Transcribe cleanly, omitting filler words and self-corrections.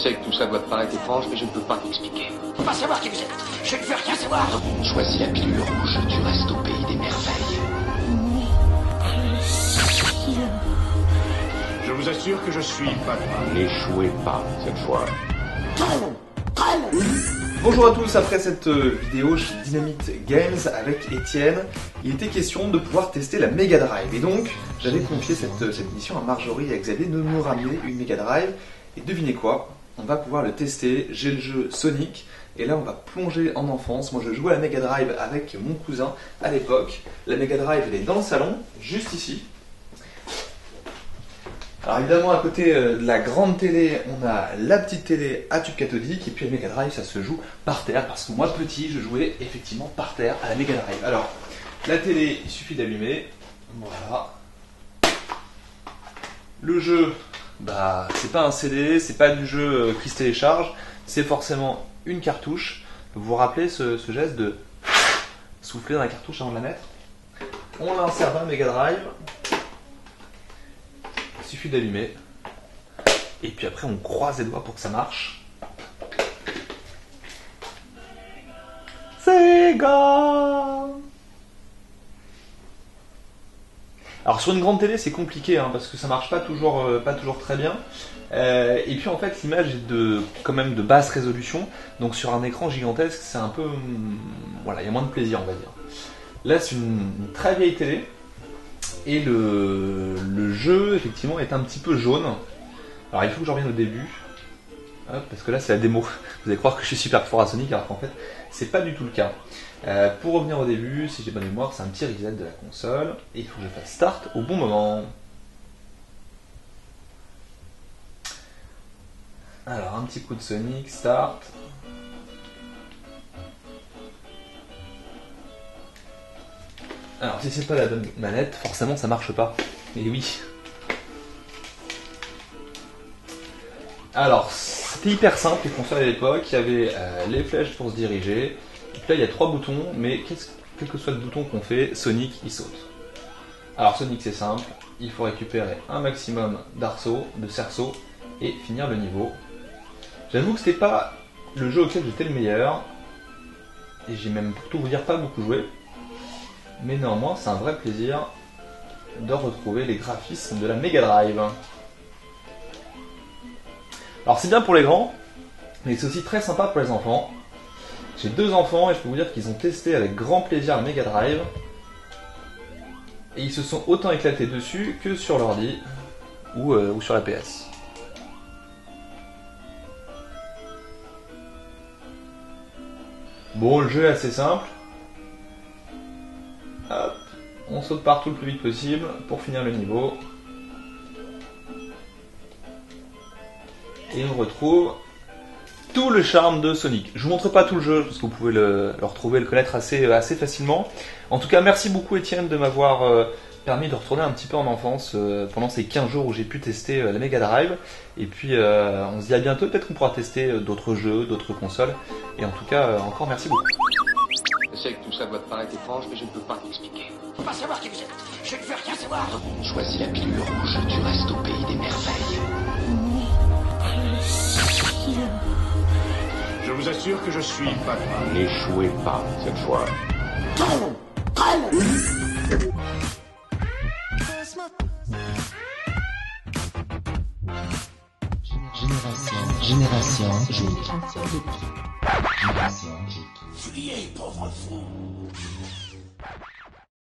sais que tout ça doit te paraître étrange, mais je ne peux pas t'expliquer. Faut pas savoir qui vous êtes. Je ne veux rien savoir. Choisis la pilule rouge, tu restes au pays des merveilles. Je vous assure que je suis pas loin. N'échouez pas cette fois. Bonjour à tous, après cette vidéo chez Dynamite Games avec Étienne, il était question de pouvoir tester la Mega Drive. Et donc, j'avais confié cette mission à Marjorie et à Xavier de nous ramener une Mega Drive. Et devinez quoi, on va pouvoir le tester, j'ai le jeu Sonic, et là on va plonger en enfance. Moi je jouais à la Mega Drive avec mon cousin à l'époque. La Mega Drive elle est dans le salon, juste ici. Alors évidemment à côté de la grande télé, on a la petite télé à tube cathodique et puis la Mega Drive ça se joue par terre parce que moi petit je jouais effectivement par terre à la Mega Drive. Alors la télé il suffit d'allumer, voilà. Le jeu, bah c'est pas un CD, c'est pas du jeu qui se télécharge, c'est forcément une cartouche. Vous vous rappelez ce geste de souffler dans la cartouche avant de la mettre? On l'insère dans la Mega Drive. Il suffit d'allumer et puis après on croise les doigts pour que ça marche. Sega. Alors sur une grande télé c'est compliqué hein, parce que ça marche pas toujours très bien. Et puis en fait l'image est quand même de basse résolution, donc sur un écran gigantesque c'est un peu voilà, il y a moins de plaisir on va dire. Là c'est une très vieille télé. Et le jeu, effectivement, est un petit peu jaune. Alors, il faut que je revienne au début. Hop, parce que là, c'est la démo. Vous allez croire que je suis super fort à Sonic, alors qu'en fait, c'est pas du tout le cas. Pour revenir au début, si j'ai bonne mémoire, c'est un petit reset de la console. Et il faut que je fasse start au bon moment. Alors, un petit coup de Sonic, start. Alors si c'est pas la bonne manette, forcément ça marche pas. Et oui. Alors c'était hyper simple les consoles à l'époque, il y avait les flèches pour se diriger. Et puis là il y a 3 boutons, mais quel que soit le bouton qu'on fait, Sonic il saute. Alors Sonic c'est simple, il faut récupérer un maximum d'arceaux, de cerceaux et finir le niveau. J'avoue que c'était pas le jeu auquel j'étais le meilleur. Et j'ai même pour tout vous dire pas beaucoup joué. Mais néanmoins, c'est un vrai plaisir de retrouver les graphismes de la Mega Drive. Alors c'est bien pour les grands, mais c'est aussi très sympa pour les enfants. J'ai 2 enfants et je peux vous dire qu'ils ont testé avec grand plaisir la Mega Drive. Et ils se sont autant éclatés dessus que sur l'ordi ou sur la PS. Bon, le jeu est assez simple. Hop, on saute partout le plus vite possible pour finir le niveau. Et on retrouve tout le charme de Sonic. Je vous montre pas tout le jeu parce que vous pouvez le retrouver, le connaître assez facilement. En tout cas, merci beaucoup Étienne de m'avoir permis de retourner un petit peu en enfance pendant ces 15 jours où j'ai pu tester la Mega Drive. Et puis on se dit à bientôt, peut-être qu'on pourra tester d'autres jeux, d'autres consoles. Et en tout cas, encore merci beaucoup. Je sais que tout ça doit te paraître étrange, mais je ne peux pas t'expliquer. Faut pas savoir qui vous êtes. Je ne veux rien savoir. Choisis la pilule rouge, tu restes au pays des merveilles. Je vous assure que je suis pas loin. N'échouez pas cette fois. Génération Geek. Génération Geek. Fuyez, pauvre fou.